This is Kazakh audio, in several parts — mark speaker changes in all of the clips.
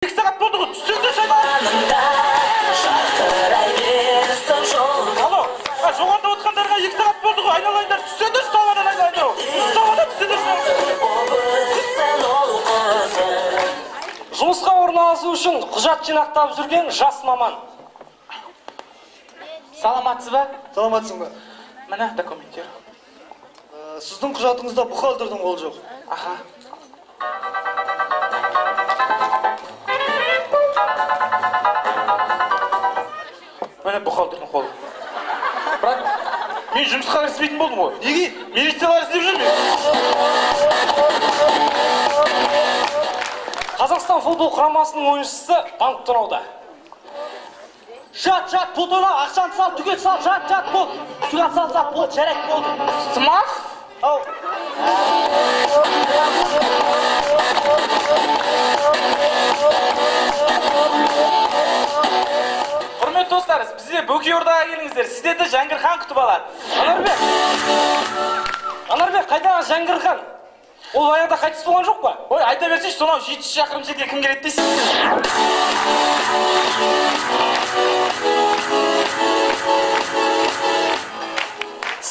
Speaker 1: 2 saat болды ғой, түсіңді шайма. Алло, жоғарда отқандарға 2 сағат болды ғой, айналайындар, түсіңді столадан айналайын. Столадан түсіңді.
Speaker 2: Жұмысқа орналасу үшін құжат жинақтап жүрген жас маман.
Speaker 1: Саламатсыз ба?
Speaker 3: Саламатсың ба?
Speaker 1: Міне документтер.
Speaker 3: Сіздің құжатыңызда бухгалтердің қолы жоқ.
Speaker 1: Аха. Міне бухгалтердің қолы. Бірақ мен жұмысқа кіріспейтін болдым ғой.
Speaker 3: Неге?
Speaker 1: Милициялар іздеп жүр ме?
Speaker 2: Қазақстан футбол құрамасының ойыншысы банк тонауда.
Speaker 4: Жат, пұл тона, ақшаны сал, түгет сал, жат, пұл. Суға сал, пұл, жарек болды.
Speaker 1: Сымақ?
Speaker 4: Ау.
Speaker 1: Құрмет достар, бізде Бөкей Ордаға келіңіздер. Сіздерді Жәңгір хан күтіп алады.
Speaker 2: Анарбек, қайдағы Жәңгір хан? Ол баяғыда қайтыс болған жоқ па?
Speaker 1: Ой, айта берсейші, сонау 700 шақырым жерге кім келеді дейсіз?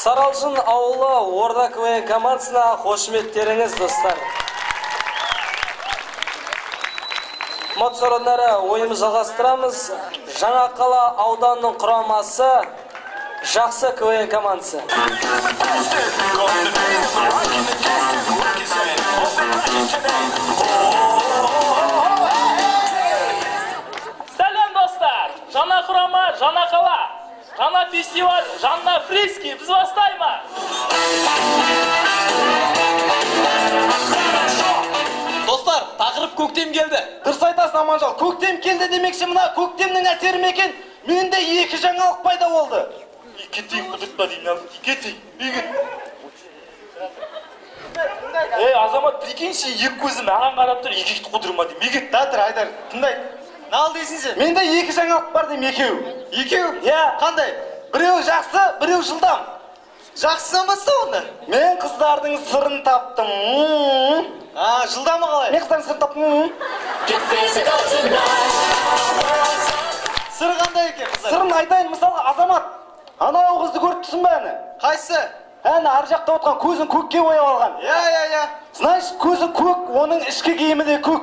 Speaker 2: Саралжын ауылы Орда КВН командасына қошеметтеріңіз, достар. Моцароднары ойымыз жалғастырамыз. Жаңақала ауданының құрамасы жақсы КВН командасы.
Speaker 5: Сәлем достар! Жаңа құрама, жаңа қала. Жаңа фестиваль, жаңа фрески. Біз бастаймы?
Speaker 4: Достар, тақырып көктем келді.
Speaker 3: Дұрыс айтасың Аманжол, көктем келді демекші, мына көктемнің әсері ме екен? Менде 2 жаңалық пайда болды.
Speaker 1: Кетейін құдыртпа деймін, кетейін, бегін. Азамат, прикинь, сен 2 көзі маған қарап тұр, 2 құдырма деймін, бегін.
Speaker 3: Датыр, Айдар, тыңдай. Нал дейсің сен? Менде 2 жаңалық бар деймін, 2. 2?
Speaker 4: Иә.
Speaker 3: Қандай? Біреу жақсы, біреу жылдам. Жақсыдан баста онда? Мен қыздардың сырын таптым. Жылдамы қалай? Мен қыздардың сырын таптым. Сыры қандай екен қыздар? Сырын айтайын, мысалы, Азамат. Анау қызды көріп тұрсың ба әні? Қайсы? Әні ар жақта отқан көзін көкке бояп алған. Я. Знаешь, көзі көк, оның ішкі киімі де көк.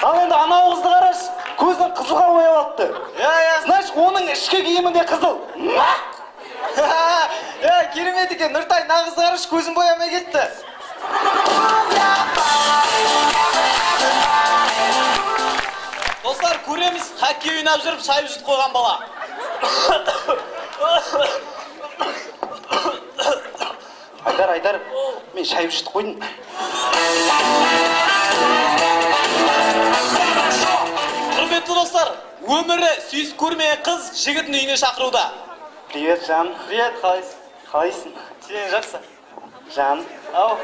Speaker 3: Ал енді анау қызды қараш, көзін қызылға бояп алыпты. Знаешь, оның ішкі киімі де қызыл. Керемет екен, Нұртай, нағызды қараш, көзін боямай кетті.
Speaker 4: Достар, көреміз, хоккей ойнап жүріп, шайып жұт қойған бала.
Speaker 3: Айдар, мен шайып жұт қойдым.
Speaker 4: Құрметті достар, өмірі сүйіс көрмеген қыз жігітін үйіне шақыруда.
Speaker 3: Привет, Жан. Привет, қалайсың? Сен жақсы. Жан. Ау.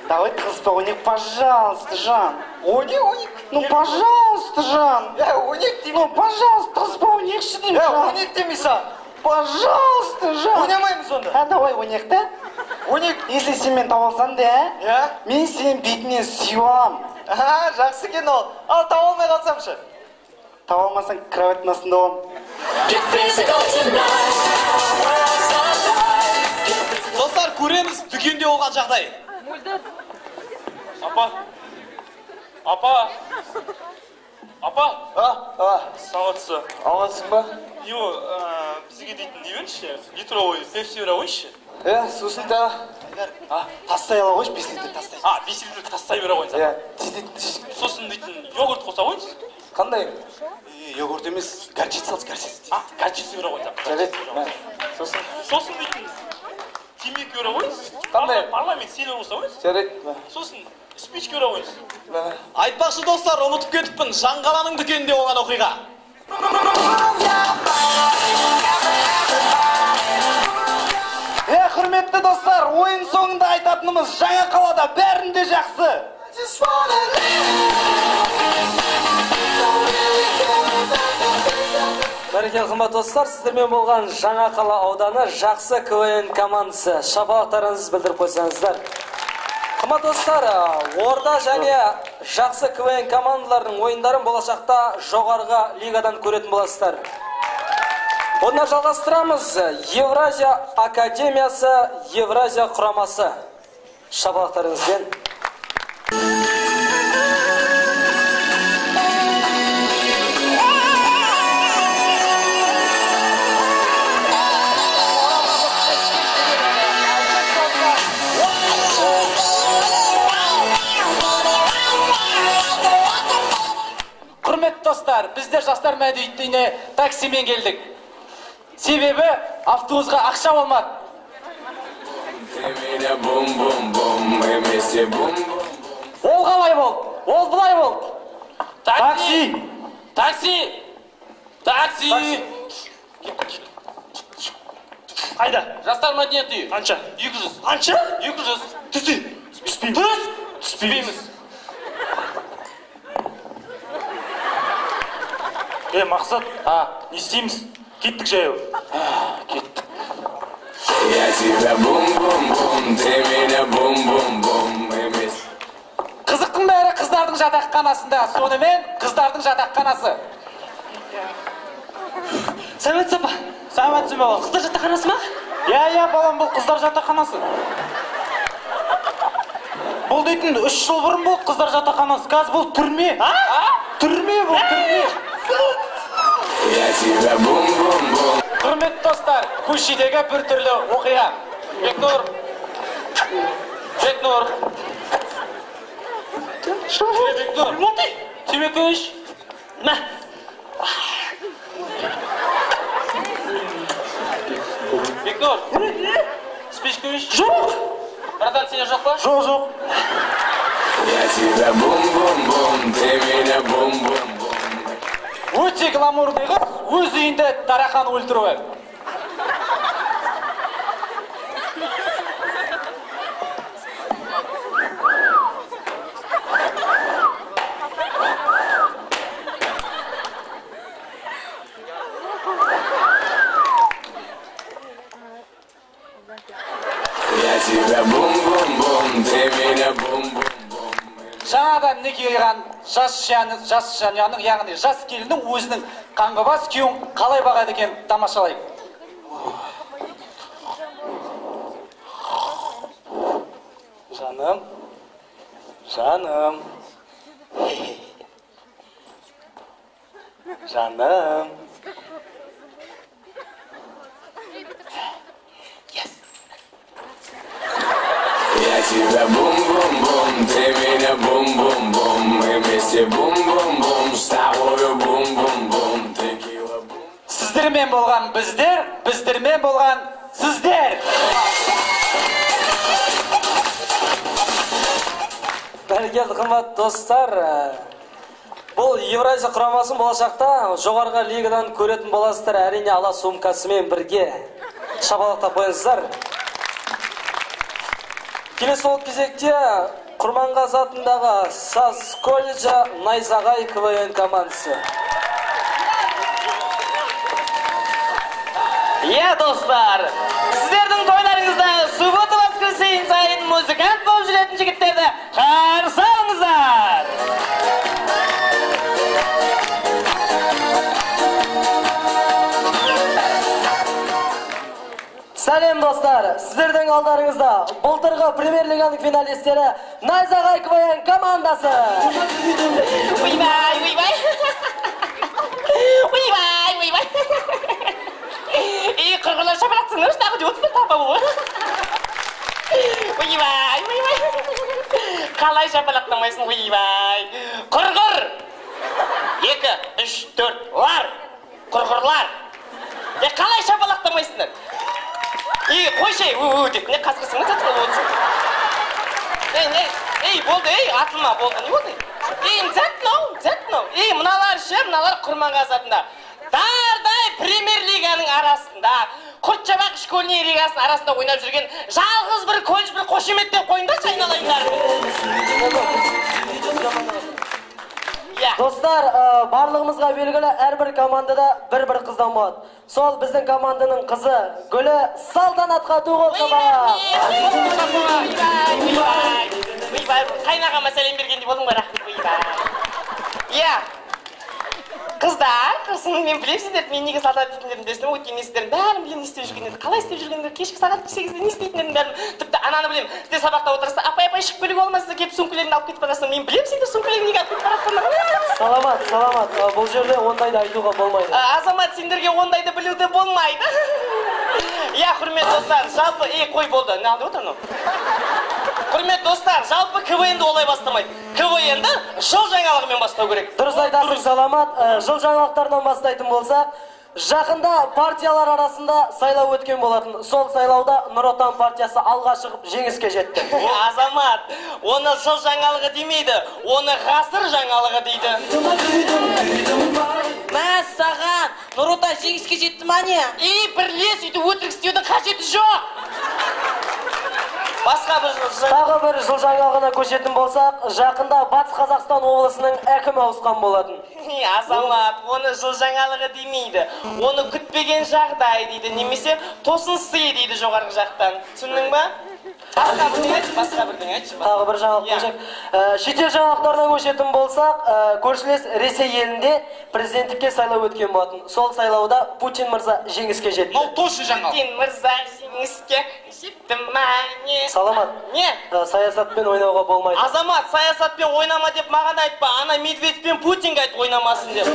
Speaker 3: Давай қыз ойнайық, пожалуйста, Жан. Ойнайық? Ну, пожалуйста, Жан. Ойнайық деймін. Ну, пожалуйста, қыз ойнайықшы деймін, Жан. Ойнайық демейсің. Пожалуйста, Жан. Ойнамаймыз онда. Давай ойнайық та. Ойнайық. Если сен мен табалсаң да, мен сен бетінен сүйуам. Жақсы екен ол. Ал табалмай қалсамшы? Табалмасаң кроваттың астында оламын.
Speaker 4: Достар, көреміз дүкенде болған жағдай.
Speaker 1: Апа, сағатсы.
Speaker 3: Алғансың ба?
Speaker 1: Бізге дейтін не берші? Литровый пепси бер қойшы.
Speaker 3: Сосын да тастай ала қойшы, 5 литр тастай.
Speaker 1: 5 литр тастай бер қойын. Сосын дейтін йогурт қоса қойынсыз?
Speaker 3: Қандай? Йогурт емес, горчица алшы, горчица.
Speaker 1: Горчица бер қойын.
Speaker 3: Жарайды.
Speaker 1: Сосын дейтін темекі бер қойынсыз?
Speaker 3: Қандай?
Speaker 1: Парламент сені қоса қойынсыз?
Speaker 3: Жарайды.
Speaker 1: Сосын спичка бер қойынсыз?
Speaker 4: Айтпақшы достар, ұмытып кетіппін, Жаңқаланың дүкенінде болған оқиға.
Speaker 3: Құрметті достар, ойын соңында айтатынымыз Жаңақалада бәрінде жақсы.
Speaker 2: Бәрекелді қымбатты достар, сіздермен болған Жаңақала ауданы жақсы КВН командасы. Шапалақтарыңызды білдіріп қойсаңыздар. Қымбатты достар, орта және жақсы КВН командаларының ойындарын болашақта жоғарғы лигадан көретін боласыздар. Онда жалғастырамыз. Евразия Академиясы, Евразия құрамасы. Шабалақтарыңызбен.
Speaker 6: Құрметті достар, біздер жастар мәдениетіне таксимен келдік. Себебі автобусқа ақша болмады. Ол қалай болды? Ол бұлай болды.
Speaker 5: Такси!
Speaker 1: Қайда?
Speaker 5: Жастар мәдениет үйі.
Speaker 1: Қанша?
Speaker 5: 200.
Speaker 1: Қанша?
Speaker 5: 200.
Speaker 1: Түспейміз.
Speaker 5: Түспейміз.
Speaker 1: Мақсат, не істейміз? Кеттік жаяу.
Speaker 5: Кеттік.
Speaker 7: Я тебя бум-бум-бум, ты меня бум-бум-бум, емес.
Speaker 6: Қызықтың бәрі қыздардың жатақханасында, сонымен қыздардың жатақханасы.
Speaker 3: Сәметсі ба? Сәметсі ме ол? Қыздар жатақханасы ма?
Speaker 6: Я, балам, бұл қыздар жатақханасы. Бұл дейтін 3 жыл бұрын бұл қыздар жатақханасы. Қазір бұл түрме. Түрме бұл, түрме.
Speaker 7: Я тебя бум-бум-бум.
Speaker 6: Құрметті достар, көшедегі бір түрлі оқиға. Бекнұр.
Speaker 5: Темекі іш.
Speaker 3: Мә?
Speaker 5: Бекнұр. Спичка іш.
Speaker 3: Жоқ.
Speaker 5: Братан, сене жоқ па?
Speaker 3: Жоқ.
Speaker 7: Я тебя бум-бум-бум, ты меня бум-бум-бум.
Speaker 6: Өте гламурный қыз, өз үйінде тарақан өлтіруі.
Speaker 7: Я тебя бум-бум-бум, ты меня бум-бум-бум.
Speaker 6: Жаңадан некелеген жас жанұяның, яғни жас келіннің өзінің қаңғыбас күйеуін қалай бағады екен тамашалайық.
Speaker 2: Жаным.
Speaker 7: Я тебя бум-бум-бум, ты меня бум-бум-бум. Мы вместе бум-бум-бум, с тобою бум-бум-бум. Текила бум.
Speaker 6: Сіздермен болған біздер, біздермен болған сіздер.
Speaker 2: Бәрекелді қымбатты достар. Бұл Евразия құрамасын болашақта жоғарғы лигадан көретін боласыздар. Әрине ала сумкасымен бірге шабалақтап қойыңыздар. Келесі ол кезекте Құрманғазы атындағы Саз колледжі Найзағай КВН командасы.
Speaker 8: Достар, сіздердің тойларыңызда суббота воскресенье сайын музыкант болып жүретін жігіттерді қарсы алыңыздар.
Speaker 3: Сәлем достар, сіздердің алдарыңызда былтырғы премьер-лиганың финалистері Найзағай КВН командасы.
Speaker 8: Уйбай. Қырғылар шапалақтыңыз, тағы өтіп тапа бұл. Уйбай. Қалай шапалақтамайсың, уйбай. Қырғыр. 2, 3, 4, лар. Қырғырлар. Қалай шапалақтамайсыңдар? Қойшай, деп, не қасқысың, тәтіқыл болсын. Болды, атылма, болды, не болды? Зәтнау. Мыналар ше, мыналар Құрманғазы атында. Дардай премьер-лиганың арасында, Құртжабақ школьный лигасының арасында ойнап жүрген жалғыз бір колледж бір қошеметтеп қойыңдаршы айналайындар.
Speaker 3: Достар, барлығымызға белгілі әрбір командада бір-бір қыздан болады. Сол біздің команданың қызы Гүлі Салтанатқа туғыл қыба.
Speaker 8: ойбай қайнағама сәлем бергендей болдың ба, рахмет ойбай. Иә, қыздар, мен білем сіздерді, мен неге салтанат дейтіндерін білесіздер ме? Өйткені сіздердің бәрін білем не істеп жүргендерді, қалай істеп жүргендерді, кешкі сағат 8-де не істейтіндерін бәрін, тіпті ананы білем. Сіздер сабақта отырсыздар, апай шығып келуге болмас, сіздер келіп сөмкелеріңді алып кетіп барасыздар. Мен білем сендер сөмкелеріңді неге алып кетіп барасыңдар.
Speaker 2: Саламат, бұл жерде ондайды айтуға болмайды.
Speaker 8: Азамат, сендерге ондайды білуді болмайды. Иә, құрмет достар, жалпы, қой болды, не алды отыр? Құрмет достар, жалпы КВН-ді олай бастамайды. КВН-ді жыл жаңалығымен бастау керек.
Speaker 2: Дұрыс айтасың, Саламат. Жыл жаңалықтарынан бастайтын болсақ, жақында партиялар арасында сайлау өткен болатын. Сол сайлауда Нұр Отан партиясы алға шығып жеңіске жетті.
Speaker 8: Азамат, оны жыл жаңалығы демейді, оны ғасыр жаңалығы дейді.
Speaker 9: Мә саған, Нұр Отан жеңіске жетті ма не?
Speaker 8: Бірлес үйді өтірік істеудің қажеті жоқ.
Speaker 2: Тағы бір жыл жаңалығына көшетін болсақ, жақында Батыс Қазақстан облысының әкімі ауысқан болатын.
Speaker 8: Азамат, оны жыл жаңалығы демейді, оны күтпеген жағдай дейді, немесе тосын сый дейді жоғарғы жақтан. Түсіндің ба? Басқа бірден айтшы.
Speaker 2: Тағы бір жаңалық көшек. Шетел жаңалықтарынан көшетін болсақ, көршілес Ресей елінде президенттікке сайлау өткен болатын. Сол сайлауда Путин мырза жеңіске жетті.
Speaker 4: Мынау тосын жаңалық.
Speaker 8: Путин мырза жеңіске жетті ма не?
Speaker 2: Саламат.
Speaker 8: Не?
Speaker 2: Саясатпен ойнауға болмайды.
Speaker 8: Азамат, саясатпен ойнама деп маған айтпа. Ана Медведь пен Путинге айт ойнамасын деп.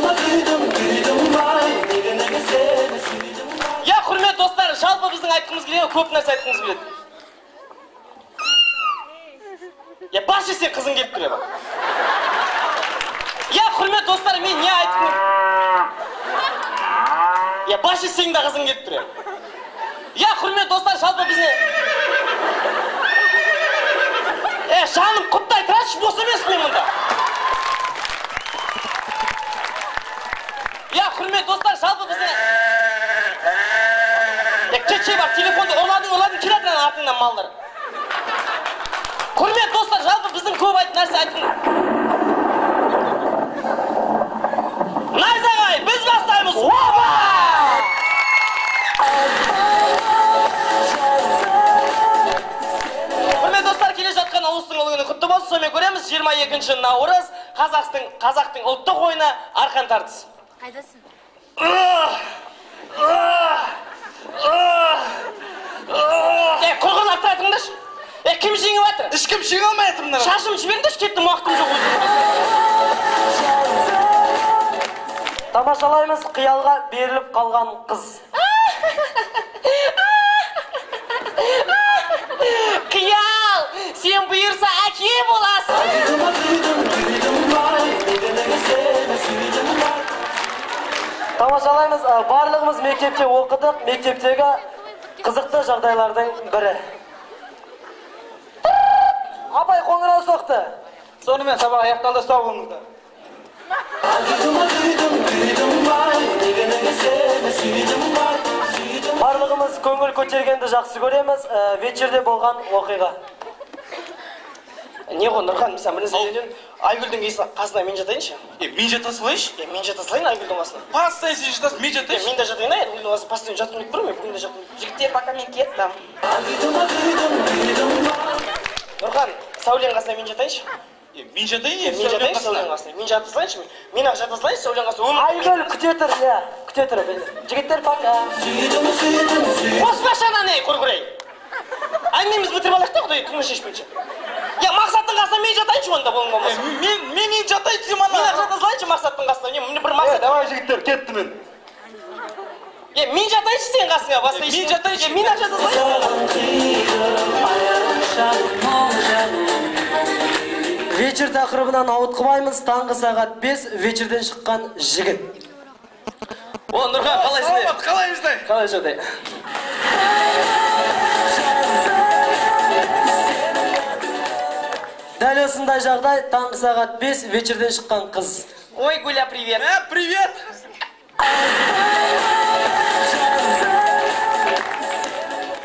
Speaker 8: Я, құрмет достар, жалпы біздің айтқымыз келеді, көп нәрсе айтқымыз келеді. Я башы сен қызың келіп тұр. Я, құрмет достар, мен не айтқым? Я башы сен де қызың келіп тұр. Я, құрмет достар, жалпы бізде... жаным, құттай тұрайшы, бос емес мен мұнда. Я, құрмет достар, жалпы бізде... Кетшей бар, телефонды оладың келетін артыңнан малдар. Құрмет достар, жалпы біздің көп айтын нәрсе айтын. Найзағай, біз бастаймыз. Опа! Құрмет достар, келе жатқан ұлыстың ұлығыны құтты болсын. Сонымен көреміз 22 наурыз қазақтың ұлттық ойыны арқан тартыс.
Speaker 9: Қайдасың?
Speaker 8: Құрғырлап тұратыңдашы. Кім жеңіп атыр?
Speaker 4: Ешкім жеңе алмай атыр мына.
Speaker 8: Шашым жіберіңдерші, кеттім, уақытым жоқ өзім.
Speaker 2: Тамашалаймыз қиялға беріліп қалған қыз.
Speaker 8: Қиял, сен бұйырса әке боласың.
Speaker 2: Тамашалаймыз, барлығымыз мектепте оқыдық, мектептегі қызықты жағдайлардың бірі. Апай қоңырау соқты.
Speaker 6: Сонымен сабақ аяқталды, сау болыңыздар.
Speaker 2: Барлығымыз көңіл көтергенді жақсы көреміз, вечерде болған оқиға.
Speaker 8: Не ғой, Нұрхан, сен бірін сөйлеген, Айгүлдің қасына мен жатайыншы?
Speaker 4: Мен жата салайыншы?
Speaker 8: Мен жата салайын Айгүлдің қасына.
Speaker 4: Постоянно сен жатасың, мен жатайыншы?
Speaker 8: Мен де жатайын, Айгүлдің қасына постоянно жатқым келіп тұр, мен бүгін де жатқым. Жігіттер, пока мен кеттім. Нұрхан, Сәулен қасына мен жатайыншы?
Speaker 4: Мен жатайын,
Speaker 8: мен жатайыншы Сәулен қасына. Мен жата салайыншы, мен ақ жата салайыншы Сәулен қасына.
Speaker 2: Айгүл күте тұр, иә, күте тұр. Жігіттер, пока.
Speaker 8: Қоспашы ананы, құрғырай. Әңгімеміз бітіріп алайық та, құдай, түңі шешпейінші. Я мақсаттың қасына мен жатайыншы онда болың болмаса.
Speaker 4: Мен жатайын десем ана.
Speaker 8: Мен ақ жата салайыншы мақсаттың қасына. Мен бір мақсат.
Speaker 6: Давай жігіттер, кетті мен.
Speaker 8: Мен жатайыншы сен қасыңа, басқа ешкім.
Speaker 4: Мен жатайыншы.
Speaker 8: Мен ақ жата салайыншы.
Speaker 2: Вечер тақырыбынан ауытқымаймыз, таңғы сағат 5 вечерден шыққан жігіт.
Speaker 8: О, Нұрхан, қалайсың?
Speaker 4: Қалайсың?
Speaker 8: Қалай жағдай?
Speaker 2: Дәл осындай жағдай, таңғы сағат 5 вечерден шыққан қыз.
Speaker 8: Ой, Гуля, привет.
Speaker 4: Привет.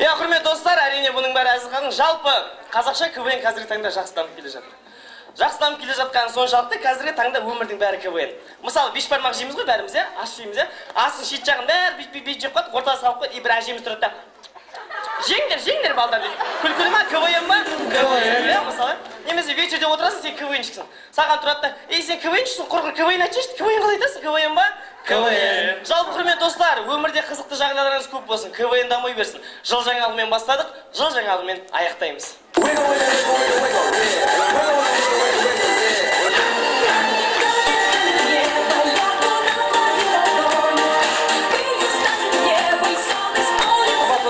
Speaker 8: Я, құрмет достар, әрине бұның бәрі әзілқаның. Жалпы, қазақша КВН қазіргі таңда жақсы дамып келе жатыр. Жақсы дамып келе жатқаны соншалықты қазіргі таңда өмірдің бәрі КВН. Мысалы, беш бармақ жейміз ғой бәріміз, ас жейміз, асын шет жағын бәрі бейт жеп қойып, ортасы қалып қойып, бір әжеміз тұрады да. жеңдер балдар дейді. Күлкілі ма, КВН ма? КВН, мысалы. Немесе вечерде отырасың, сен КВНшіксің. Саған тұрады да, сен КВНшіксің, құрғыр КВН айтшы, КВН қалай айтасың, КВН ба? КВН. Жалпы құрметті достар, өмірде қызықты жағдайларыңыз көп болсын, КВН дамай берсін. Жыл жаңалығымен бастадық, жыл жаңалығымен аяқтаймыз.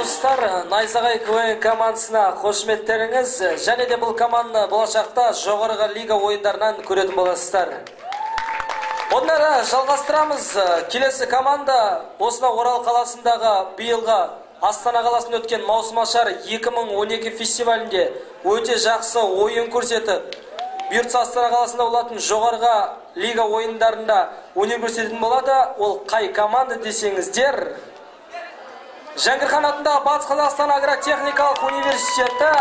Speaker 2: Достар, Найзағай КВН командасына қошеметтеріңіз, және де бұл команданы болашақта жоғарғы лига ойындарынан көретін боласыздар. Одан әрі жалғастырамыз. Келесі команда осына Орал қаласындағы биылғы Астана қаласында өткен маусымашар 2012 фестивалінде өте жақсы ойын көрсетіп, бұйыртса Астана қаласында болатын жоғарғы лига ойындарында өнер көрсететін болады. Ол қай команда десеңіздер? Жәңгірхан атындағы Батыс Қазақстан агротехникалық университеті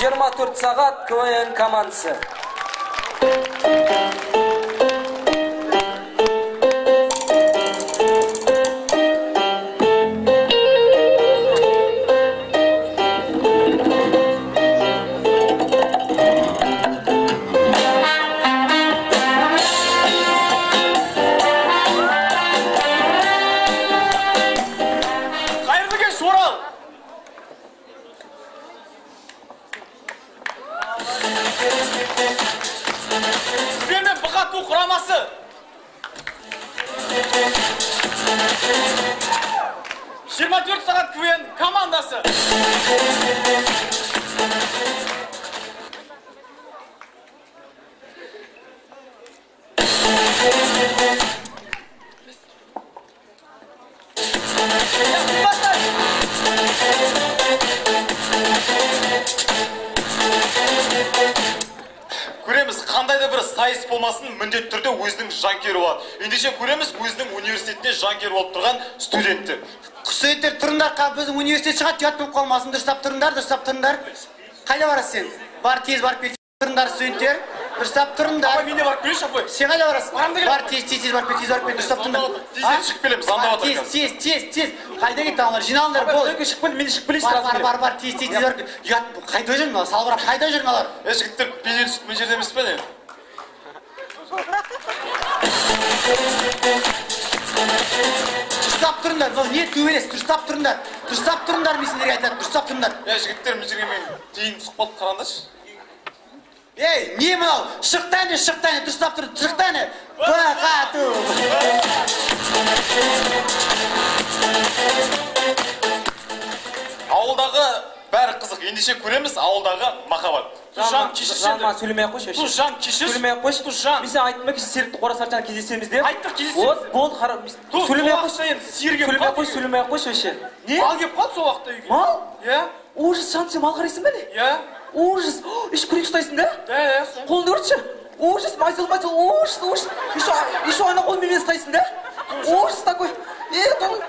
Speaker 2: 24 сағат КВН командасы.
Speaker 4: Сіздермен бұқату құрамасы. Жиырма төрт сағат КВН командасы. Көреміз, қандай да бір сайыс болмасын, міндетті түрде өзінің жанкері болады. Ендеше көреміз, өзінің университетінде жанкер болып тұрған студентті.
Speaker 3: Студенттер тұрыңдар, біздің университет шығады, ұят болып қалмасын. Дұрыстап тұрыңдар. Қайда барасың сен? Бар, тез барып кел. Тұрыңдар, студенттер. Дұрыстап тұрыңдар.
Speaker 4: Апай, менде барып келші, апай.
Speaker 3: Сен қайда барасың?
Speaker 4: Барам деген.
Speaker 3: Бар, тез барып кел. Дұрыстап тұрыңдар.
Speaker 4: Тез шығып келеміз, анда отыр.
Speaker 3: Тез. Қайда кетті аналар? Жиналыңдар, бол.
Speaker 4: Мен шығып келейсіз.
Speaker 3: Бар, тез барып кел. Ұят, қайда жүрің алар? Салбырап, қайда жүрің алар?
Speaker 4: Жігіттер, бедел сүт мен жерде емес пе не?
Speaker 3: Дұрыстап тұрыңдар, не төбелес, дұрыстап тұрыңдар, мен сендерге айтады, дұрыстап тұрыңдар.
Speaker 4: Жігіттер, мен жерге мен дейін сұқпалып қараңдаршы.
Speaker 3: Ей, не мынау? Шықтаны, дұрыстап тұр, шықтаны. Бұқату.
Speaker 4: Ауылдағы бәрі қызық, ендеше көреміз ауылдағы махаббат. Тұжан, кешірші енді.
Speaker 5: Сөйлемей ақ қойшы.
Speaker 4: Тұжан, кешірші.
Speaker 5: Сөйлемей ақ қойшы.
Speaker 4: Тұжан.
Speaker 5: Мен сен айттым ба кеше серікті Қорасаржан кездесеміз деп?
Speaker 4: Айттық, кездесеміз.
Speaker 5: Болды, қара. Сөйлемей ақ қойшы. Сөйлемей ақ қойшы вообще. Не?
Speaker 4: Мал кеп қалды сол уақытта үйге.
Speaker 5: Мал?
Speaker 4: Иә.
Speaker 5: Ужас, жан сен мал қарайсың ба не?
Speaker 4: Иә.
Speaker 5: Ужас. Еш күрек ұстайсың да?
Speaker 4: Иә.
Speaker 5: Қолыңды өртші. Ужас, майзыл. Ужас. Еще ана қолмен мені ұстайсың да? Ужас такой.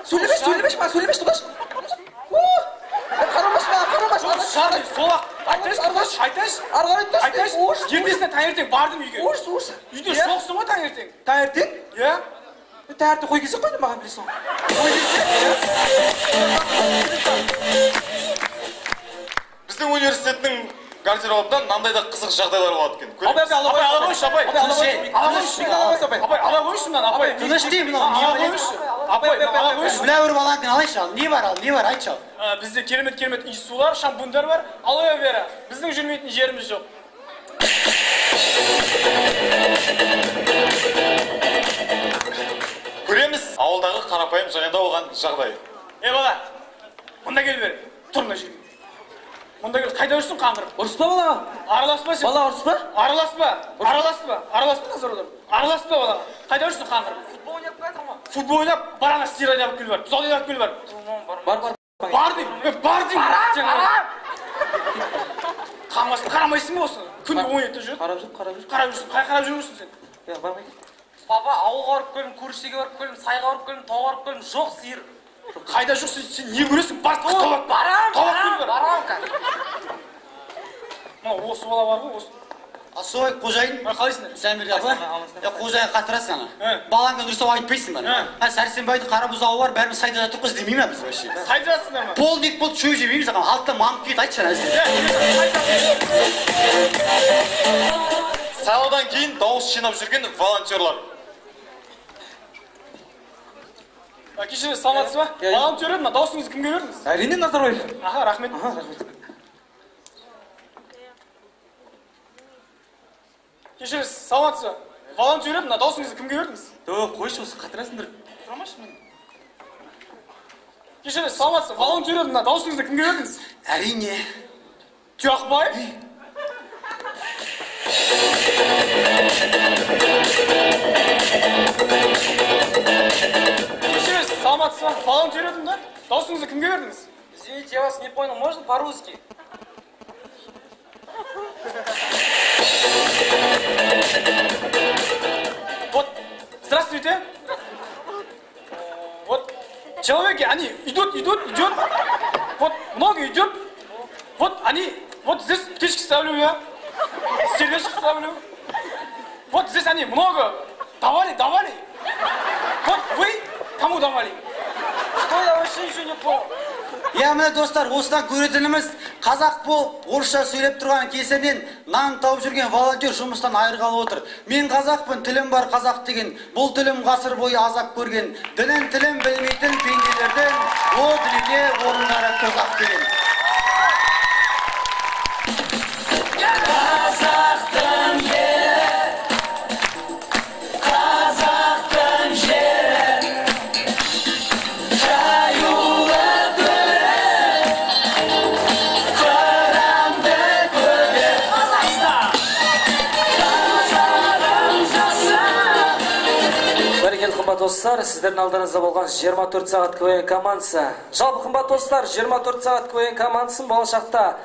Speaker 5: Сөйлемеші, ма, сөйлемеші, тұғаш. Қарамаш.
Speaker 4: Айтайшы. Ертесіне таңертең бардым үйге.
Speaker 5: Ужас.
Speaker 4: Үйде жоқсың ғой таңертең.
Speaker 5: Таңертең?
Speaker 4: Иә.
Speaker 5: Таңертең қой келсе қойды маған білесің.
Speaker 4: Біздің университеттің гардеробында мынандай да қызық жағдайлар болады екен.
Speaker 5: Апай, ала қойшы.
Speaker 4: Апай, ала қойшы мынаны, апай.
Speaker 3: Тыныш дей, мынау.
Speaker 4: Ала қойшы. Апай, ала қойшы.
Speaker 3: Мына бір баланкін алайшы ал. Не бар, айтшы ал.
Speaker 4: Бізде керемет иіссулар, шампуньдар бар. Алоэ вера. Біздің жүрмейтін жеріміз жоқ. Көреміз ауылдағы қарапайым жаңада болған жағдай. Бала, мұнда кел бер. Тұр мына жерге. Мұнда кел, қайда жүрсің қаңғырып?
Speaker 5: Ұрыспа балаға.
Speaker 4: Араласпа сен.
Speaker 5: Бала ұрыспа?
Speaker 4: Араласпа назар аудар. Араласпа балаға. Қайда жүрсің қаңғырып? Футбол ойнап қайтыр ма? Футбол ойнап, бар ана стир ойнап кел бар. Зол ойнап кел бар. Бар деймін. Қарамайсың ба осыны? Күнде ойнап жүр. Қарап жүрсің. Қай қарап жүрсің сен?
Speaker 5: Бармай.
Speaker 2: Папа, ауылға барып келдім, көршіге барып келдім, сайға барып келдім, тауға барып келдім, жоқ сиыр.
Speaker 4: Қайда жүрсің? Сен не көресің? Барам. Мына осы бала бар ғой, осы.
Speaker 3: Асой, қожайын.
Speaker 4: Қалайсыңдар?
Speaker 3: Сәлем берді апа. Қожайын қатырасың ана. Балаңды дұрыстап айтпайсың ба? Сәрсенбайдың қара бұзауы бар, бәріміз сайда жатырмыз демей ме біз вообще?
Speaker 4: Сайда жатсыңдар ма?
Speaker 3: Полдник болып шөй жемейміз ағам. Алтын маңып кет айтшы ана.
Speaker 1: Сайлаудан кейін дауыс жинап жүрген волонтерлар.
Speaker 4: Кешіріңіз, саламатсыз ба? Волонтер едім, дауысыңызды кімге бердіңіз?
Speaker 5: Әрине Назарбаев.
Speaker 4: Аха, рахмет. Кешіріңіз, саламатсыз ба? Волонтер едім, дауысыңызды кімге бердіңіз?
Speaker 5: Қойшы осы қатырасыңдар.
Speaker 4: Сұрамашы мен. Кешіріңіз, саламатсыз ба? Волонтер едім, дауысыңызды кімге бердіңіз?
Speaker 3: Әрине.
Speaker 4: Тұяқбай? Кешіріңіз, саламатсыз ба? Волонтер едім, дауысыңызды кімге бердіңіз?
Speaker 2: Извините, я вас не понял, можно по-русски?
Speaker 4: Вот, здравствуйте. Вот, человеки, они идут. Вот, много идет. Вот, они, вот здесь птички ставлю я. Сердечки ставлю. Вот здесь они много. Давали. Вот вы кому давали?
Speaker 2: Что я вообще еще не понял?
Speaker 3: Міне достар, осыдан көретініміз қазақ болып, орысша сөйлеп тұрған кесенен нан тауып жүрген волонтер жұмыстан айырғалы отыр. Мен қазақпын, тілім бар қазақ деген, бұл тілім ғасыр бойы азап көрген, тілін білмейтін пенделерден, о дүниеде орындары тозақ деген.
Speaker 7: Қазақтың жері, қазақтың жері, жаюлы
Speaker 2: қымбат достар, сіздердің алдарыңызда болған 24 сағат КВН командасы. Жалпы қымбат достар, 24 сағат КВН командасын болашақта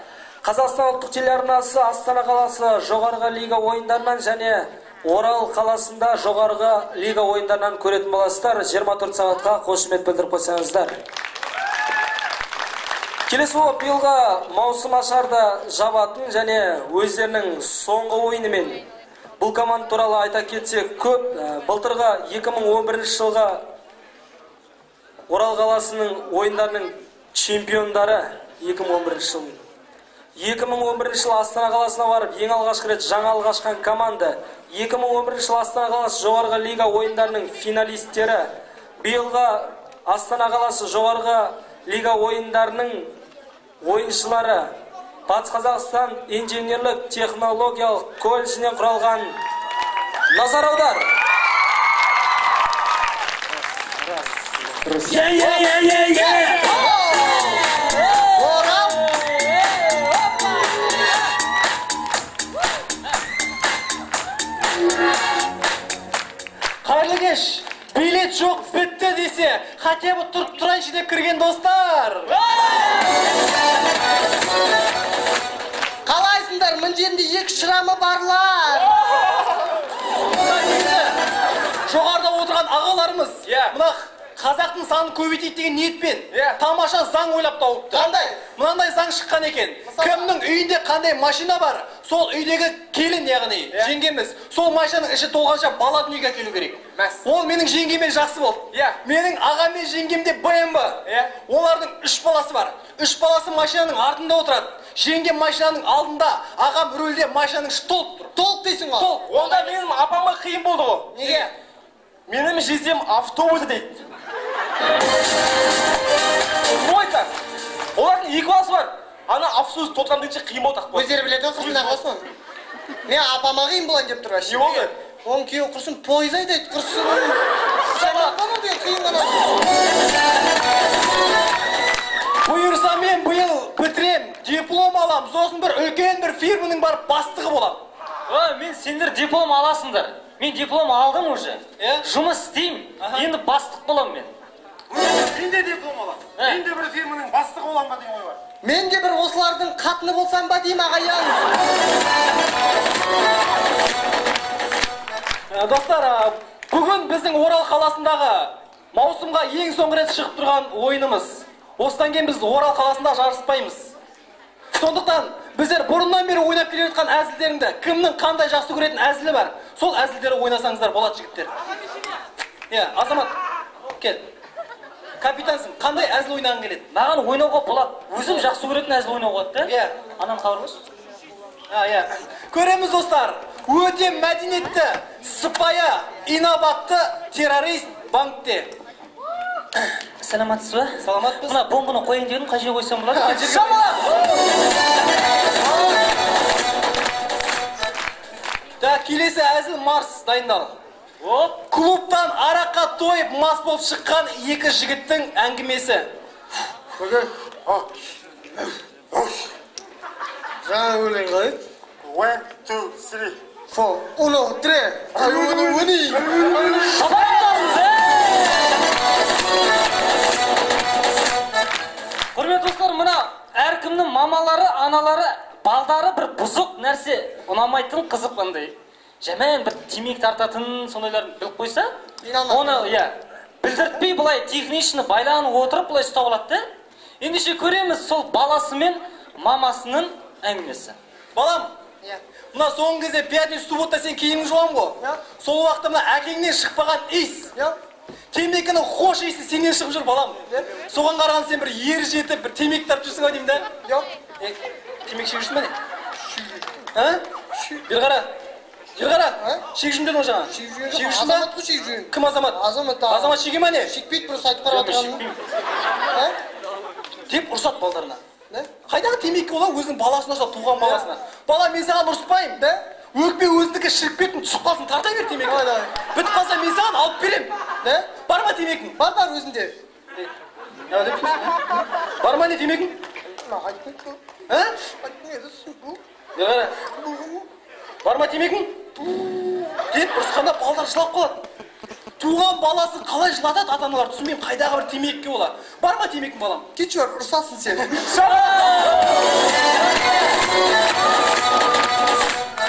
Speaker 2: Қазақстан ұлттық телеарнасы Астана қаласы жоғарғы лига ойындарынан және Орал қаласында жоғарғы лига ойындарынан көретін боласыздар. 24 сағатқа қошемет білдіріп қойсаңыздар. Келесі болып биылғы маусым ашарды жабатын және өздерінің соңғы ойынымен бұл команда туралы айта кетсек көп. Былтырғы 2011 жылға Орал қаласының ойындарының чемпиондары 2011 жыл. 2011 жыл Астана қаласына барып ең алғашқы рет жаңалық ашқан команда. 2011 жыл Астана қаласы жоғарғы лига ойындарының финалисттері. Биылғы Астана қаласы жоғарғы лига ойындарының ойыншылары. Батыс Қазақстан инженерлік технологиялық колледжінен құралған назар аудар.
Speaker 6: Қайырлы кеш, билет жоқ бітті десе, хотя бы тұрайыншы деп кірген достар.
Speaker 8: Қалайсыңдар, мын жерінде екі шырамы барлар.
Speaker 6: Жоғарда отырған ағаларымыз, мына қазақтың санын көбейтейік деген ниетпен тамаша заң ойлап тауыпты.
Speaker 8: Қандай?
Speaker 6: Мынандай заң шыққан екен. Кімнің үйінде қандай машина бар, сол үйдегі келін, яғни жеңгеміз, сол машинаның іші толғанша бала дүниеге әкелу керек. Ол менің жеңгемен жақсы болды. Менің ағам мен жеңгемде БМВ. Олардың 3 баласы бар. 3 баласы машинаның артында отырады. Жеңгем машинаның алдында, ағам рөлде машинаның іші толып тұр.
Speaker 8: Толып дейсің ғой?
Speaker 6: Толып.
Speaker 1: Онда менің апама қиын болды ғой.
Speaker 6: Неге?
Speaker 1: Менің жездем автобусы дейді. Қойта, олардың 2 баласы бар. Ана автобус толтырам deyince қиын болды ақ.
Speaker 8: Өздері біледі құрсында қалсын. Мен апама қиын болайын деп тұр әші.
Speaker 1: Не болды?
Speaker 8: Оның күйеу құрсын пойыз айдайды құрсын. Шамақпана деген қиын ғана.
Speaker 6: Бұйырса мен бұйыл бітірем, диплом алам, сосын бір үлкен бір фирманың бар бастығы болам.
Speaker 2: Мен сендер диплом аласыңдар. Мен диплом алдым уже. Жұмыс істеймін. Енді бастық болам мен.
Speaker 1: Мен де диплом алам. Мен де бір фирманың бастығы болам ба деген ой бар.
Speaker 8: Мен де бір осылардың қатыны болсам ба деймін ағайын.
Speaker 6: Достар, бүгін біздің Орал қаласындағы маусымға ең соңғы рет шығып тұрған ойынымыз. Осыдан кейін біз Орал қаласында жарыспаймыз. Сондықтан Біздер бұрыннан бері ойнап келе жатқан әзілдеріңді, кімнің қандай жақсы көретін әзілі бар, сол әзілдері ойнасаңыздар болады, жігіттер. Азамат, кел. Капитансың, қандай әзіл ойнағың келеді?
Speaker 2: Маған ойнауға болады. Өзім жақсы көретін әзіл ойнауға болады, да? Анам хабарлас.
Speaker 6: Көреміз достар, өте мәдениетті, сыпайы, инабатты террорист банкте.
Speaker 2: Саламатсыз ба?
Speaker 6: Саламатпыз.
Speaker 2: Мына бомбаны қойын дедім, қай жерге қойсам болады?
Speaker 6: Келесі әзіл Марс дайындал. Клубтан араққа тойып мас болып шыққан екі жігіттің әңгімесі.
Speaker 3: Жаңа өлең қайып? 1, 2, 3, 4, 1, 3, аюны.
Speaker 2: Құрметті достар, мына әркімнің мамалары, аналары, балдары бір бұзық нәрсе ұнамайтын қызық қандай. Жаман бір темек тартатын сондайларын біліп қойса, оны білдіртпей бұлай техничны байланып отырып бұлай ұстап алады да. Ендеше көреміз сол баласы мен мамасының әңгімесі.
Speaker 6: Балам, мына соңғы кезде пятница суббота сен киімің жуам ғой. Сол уақытта мына әкеңнен шықпаған иіс. Темекінің хош иісі сенен шығып жүр, балам. Соған қараған сен бір ер жетіп, бір темек тартып жүрсің ау деймін да? Темек шегіп жүрсің ба не? Бері қара. Бері қара. Шегіп жүрмін дедің жаңа? Шегіп жүрсің ба?
Speaker 3: Азамат қой шегіп жүрген.
Speaker 6: Кім азамат? Азамат шеге ма не?
Speaker 3: Шекпейді, просто айтып қарап отырғаным.
Speaker 6: Деп ұрсат балдарына. Қайдағы темекі ола өзінің баласына жа, туған баласына. Бала, мен саған ұрыспайым. Өкпе өзіндікі шіріп кеттің, түсіп қалсын, тарта бер темекі. Бітіп қалса мен саған алып берем. Бар ма темекің?
Speaker 3: Бар өзінде.
Speaker 6: Бар ма не темекің? Бар ма темекің? Деп ұрысқанда балдар жылап қалады. Туған баласын қалай жылатады ата-аналар түсінбеймін, қайдағы бір темекке ола. Бар ма темекің, балам?
Speaker 3: Кетші бар, ұрсасын сен.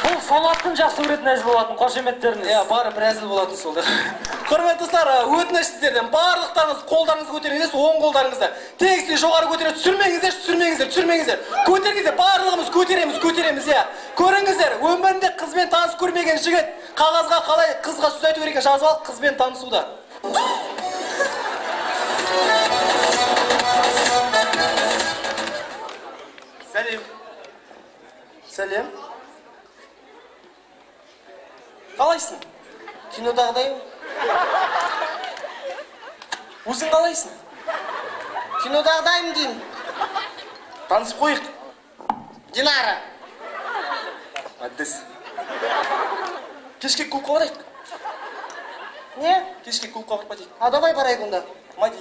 Speaker 2: Бұл Саматтың жақсы көретін әзіл болатын, қошеметтеріңіз.
Speaker 6: Бары бір әзіл болатын солдар. Құрметті достар, өтініш сіздерден барлықтарыңыз қолдарыңызды көтеріңіздер, оң қолдарыңызды. Тегісіне жоғары көтере түсірмеңіздер. Көтергіздер, барлығымыз көтереміз. Көріңіздер, өмірінде қызбен таныс көрмеген жігіт қағазға қалай қызға сөз айту керек жазып алып, қызбен танысуда. Сәлем. Қалайсың?
Speaker 3: Кинодағыдайым.
Speaker 6: Өзің қалайсың?
Speaker 3: Кинодағыдайым деймін.
Speaker 6: Танысып қойық.
Speaker 3: Динара.
Speaker 6: Әддес. Кешке клубқа барайық.
Speaker 3: Не?
Speaker 6: Кешке клубқа барып дейік.
Speaker 3: Давай барайық онда.
Speaker 6: Мади.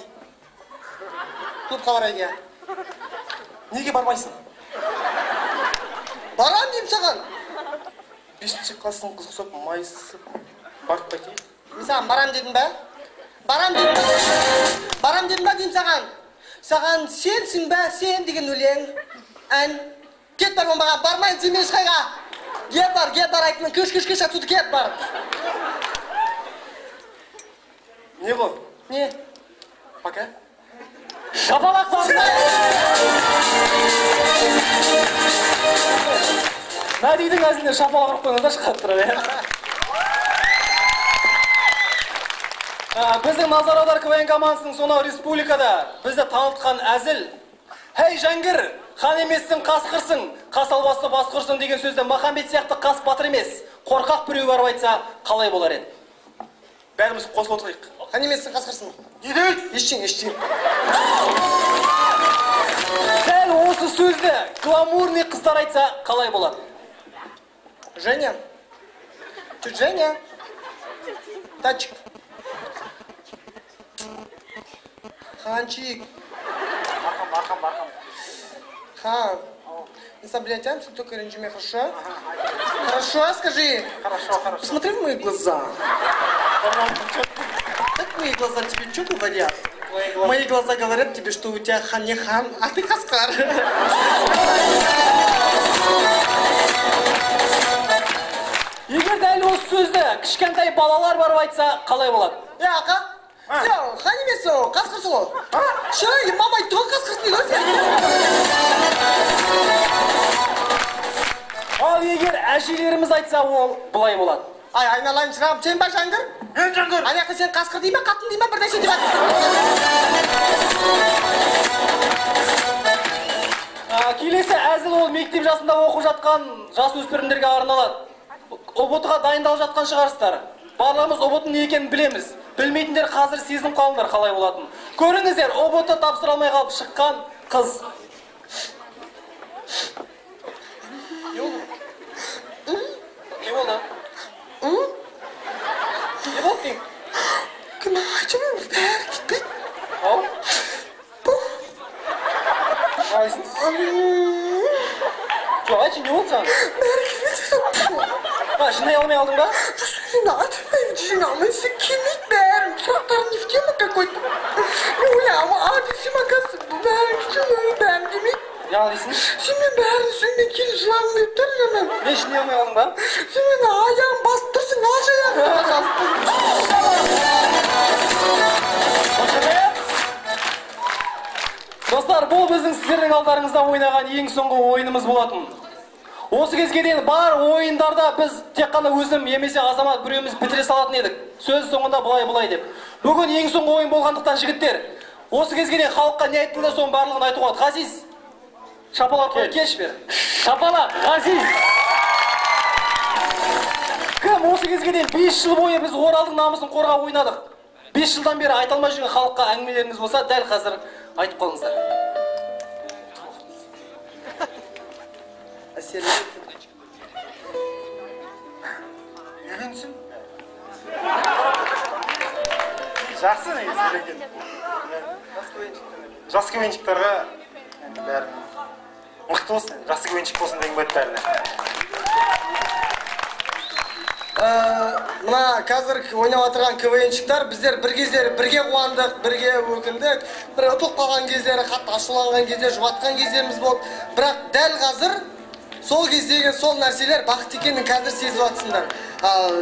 Speaker 3: Клубқа барайық, я.
Speaker 6: Неге бармайсың?
Speaker 3: Барам деймін саған.
Speaker 6: Бесінші классын қызықсып, майысып, барып байтейік.
Speaker 3: Мен саған барам дедім бә? Барам дедім бә деймін саған. Саған сенсің бә, сен деген өлең. Ән. Кет бар маған, бармайын сен мен ешқайға. Кет бар, айтымын, көш атуды кет бар.
Speaker 6: Не ғой?
Speaker 3: Не?
Speaker 6: Пока.
Speaker 2: Шапалақ бар.
Speaker 6: Мәдидің әзіліне шапалақ ұрып қойғанда шығарып тұрады. Біздің Назар Аудар КВН командасының сонау республикада бізді танытқан әзіл. Хей Жәңгір, хан емессің, қасқырсың, қас албасты басқырсың деген сөзді Махамбет сияқты қас батыр емес, қорқақ біреу барып айтса қалай болар еді? Бәріміз қосылып отырайық.
Speaker 3: Хан емессің, қасқырсың.
Speaker 6: Едел!
Speaker 3: Ештең.
Speaker 6: Дәл осы сөзді гламурный қыздар айтса қалай болады?
Speaker 3: Женя. Чуть Женя. Тачик. Ханчик.
Speaker 6: Бархам.
Speaker 3: Хан. Не соблюдайтесь, только ренжиме, хорошо? Хорошо, скажи.
Speaker 6: Хорошо.
Speaker 3: Посмотри в мои глаза. Так мои глаза тебе что говорят? Мои глаза говорят тебе, что у тебя хан не хан, а ты хаскар.
Speaker 6: Егер дәл осы сөзді кішкентай балалар барып айтса қалай болады?
Speaker 3: Ақа, сен хан емес ол, қасқырсың ол. Мама айтты ғой қасқырсың дейді ғой сен.
Speaker 6: Ал егер әжелеріміз айтса, ол былай болады.
Speaker 8: Ай, айналайын шырағым, сен ба Жаңгір?
Speaker 1: Мен Жаңгір.
Speaker 8: Аяқта сен қасқыр дей ма, қатын дей ма, бір нәрсе деп
Speaker 6: Келесі әзіл ол мектеп жасында оқып жатқан жасөспірімдерге арналады. ОБОТ-ға дайындалып жатқан шығарсыздар. Барлығымыз ОБОТ-ның не екенін білеміз. Білмейтіндер қазір сезім қалыңдар қалай болатын. Көріңіздер, ОБОТ-ты тапсыра алмай қалып шыққан қыз. Не болды? Не болды дейм?
Speaker 8: Кім айтшымен бәрі кетпейді.
Speaker 6: Ау? Қайсың? Жоқ, айтшы, не болды саған?
Speaker 8: Бәрі кетпейді.
Speaker 6: Жинай алмай алдың ба?
Speaker 8: Сөйлені айтылмайды, жиналмай, сен келмейді бәрі. Сұрақтары не в тема какой-то. Мен ойлағым, десем, оказывается, бәрі кетпейді, бәрі демейді.
Speaker 6: Не дейсің?
Speaker 8: Сен мен бәрі сөймен келіп жылағым деп тұр, мен.
Speaker 6: Не жинай алмай алдың ба?
Speaker 8: Сен мен аяғым басып тұрсың, ал
Speaker 6: Достар, бұл біздің сіздердің алдарыңызда ойнаған ең соңғы ойынымыз болатын. Осы кезге дейін бар ойындарда біз тек қана өзім емесе азамат біреуміз бітіре салатын едік. Сөз соңында былай деп. Бүгін ең соңғы ойын болғандықтан жігіттер, осы кезге дейін халыққа не айттыңдар, соның барлығын айтуға. Ғазиз, шапалақ қой, кеш бер. Шапалақ, Ғазиз. Кім осы кезге дейін 5 жыл бойы біз Оралдың намысын қорғап ойнадық. 5 жылдан бері айта алмай жүрген халыққа әңгімелеріңіз болса, дәл қазір айтып қалыңыздар.
Speaker 1: Үйленсің? Жақсы негізі екен. Жас көйеншіктарға бәрі мықты болсын, жақсы көйеншік болсын деген байды бәріне.
Speaker 8: Мына қазір ойнап отырған КВНщиктар біздер бір кездері бірге қуандық, бірге өкіндік, бір ұтылып қалған кездері, қатты ашуланған кезде, жұбатқан кездеріміз болды. Бірақ дәл қазір сол кездегі сол нәрселер бақыт екенін қазір сезіп жатсыңдар.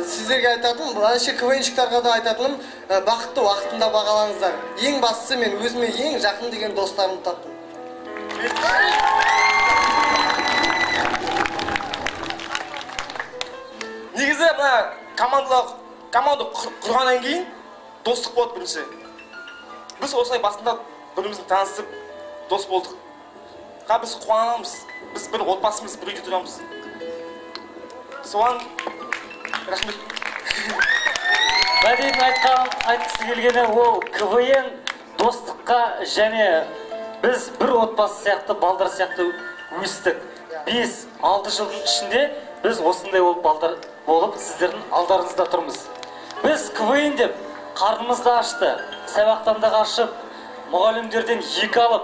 Speaker 8: Сіздерге айтатыным, әнші КВНщиктарға да айтатыным, бақытты уақытында бағалаңыздар. Ең бастысы мен өзіме ең жақын деген достарымды таптым.
Speaker 1: Негізі мына команда құрғаннан кейін достық болды бірінші. Біз осылай басында бірімізді танысып дос болдық. Біз қуанамыз, біз бір отбасымыз, бір үйде тұрамыз. Соған рахмет.
Speaker 2: Мәдейдің айтқысы келгені ол КВН достыққа және біз бір отбасы сияқты, балдар сияқты өстік. 5-6 жылдың ішінде біз осындай балдар болып сіздердің алдарыңызда тұрмыз. Біз КВН деп қарнымызды ашты, сабақтан да қашып, мұғалімдерден 2 алып,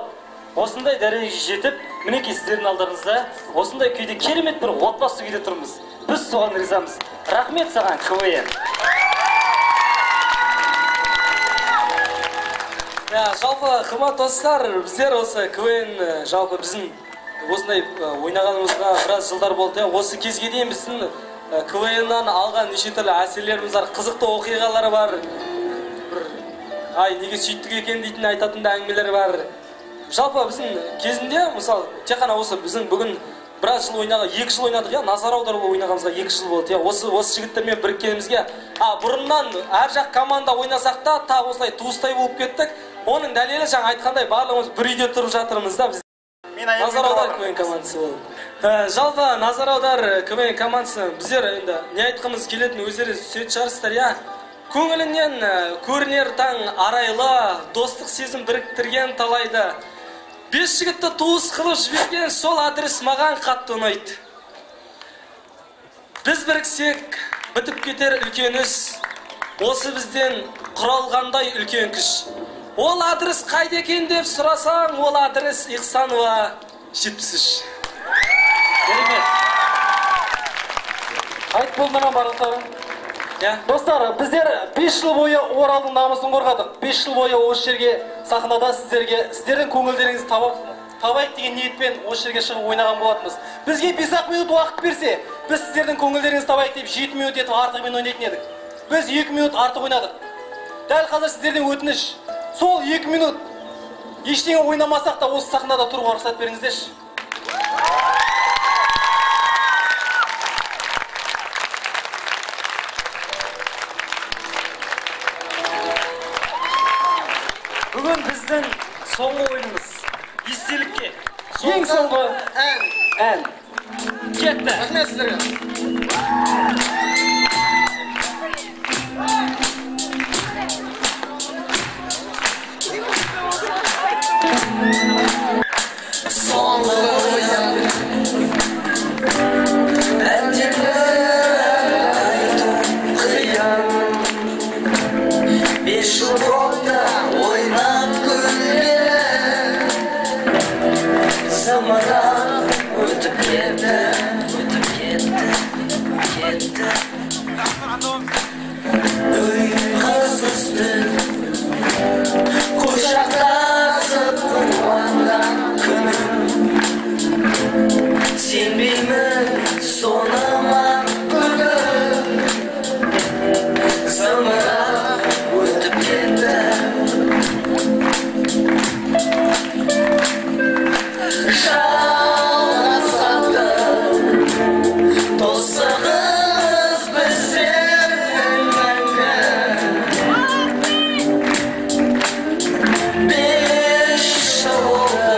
Speaker 2: осындай дәрежеге жетіп, мінекей сіздердің алдарыңызда осындай күйде керемет бір отбасы күйде тұрмыз. Біз соған ризамыз. Рахмет саған КВН. Жалпы қымбат достар, біздер осы КВН жалпы біздің осындай ойнағанымызға біраз жылдар болды. Осы кезге дейін біздің КВН-нан алған неше түрлі әсерлеріміз бар, қызықты оқиғалар бар. Ай, неге сөйттік екен дейтін айтатын да әңгімелер бар. Жалпы біздің кезінде, мысалы, тек қана осы біздің бүгін біраз жыл ойнаған, 2 жыл ойнадық, назар аударып ойнағанымызға 2 жыл болды. Осы жігіттермен біріккенімізге, бұрыннан әр жақ команда ойнасақ та, тап осылай туыстай болып кеттік. Оның дәлелі жаңа айтқандай барлығымыз бір үйде тұрып жатырмыз да. Назар аудар КВН командасы болды. Жалпы назар аудар КВН командасы біздер енді не айтқымыз келетін өздері сөйт шығарсыздар, я. Көңілінен көрінер таң арайлы, достық сезім біріктірген талайды. 5 жігітті туыс қылып жіберген сол адрес маған қатты ұнайды. Біз біріксек, бітіп кетер үлкен іс. Осы бізден құралғандай үлкен күш. Ол адрес қайда екен деп сұрасаң, ол адрес Ихсанова 73. Керемет.
Speaker 6: Айтып болмаған барлықтарың. Достар, біздер 5 жыл бойы Оралдың намысын қорғадық. 5 жыл бойы осы жерге сахнада сіздердің көңілдеріңізді табайық деген ниетпен осы жерге шығып ойнаған болатынбыз. Бізге 5-ақ минут уақыт берсе, біз сіздердің көңілдеріңізді табайық деп 7 минут етіп артығымен ойнайтын едік. Біз 2 минут артық ойнадық. Дәл қазір сіздерден өтініш. Сол 2 минут ештеңе ойнамасақ та осы сахнада тұруға рұқсат беріңіздерші.
Speaker 2: Бүгін біздің соңғы ойынымыз. Естелікке.
Speaker 6: Ең соңғы
Speaker 2: ән.
Speaker 6: кетті. Рахмет сіздерге.
Speaker 7: Soңғы ойын әдемі айту қиын Бес жыл болды ойнап күлген Зымырап өтіп кетті Ұйқысыз түн Құшақтасып қуанған күнім Сенбеймін соныма бүгін Зымырап өтіп кетті Жалғасады достығымыз бізден мәңгі Бес жыл болды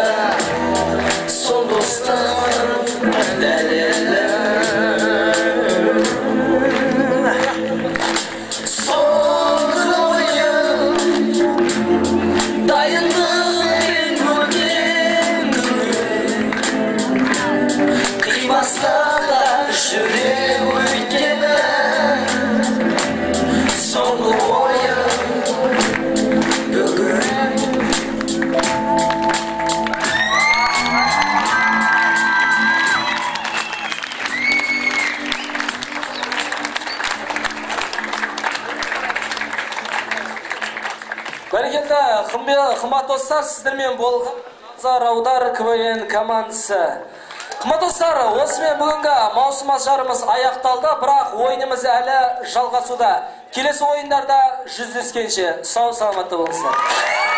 Speaker 7: сол достығым дәлелі Соңғы ойын дайындықпен көрген Қимастықта жүрек өйткені Соңғы ойын бүгін
Speaker 2: Бәрекелді, қымбат достар, сіздермен болған Назар Аудар КВН командасы. Қымбат достар, осымен бүгінгі маусым ажарымыз аяқталды, бірақ ойынымыз әлі жалғасуда. Келесі ойындарда жүздескенше сау саламатты болыңыздар.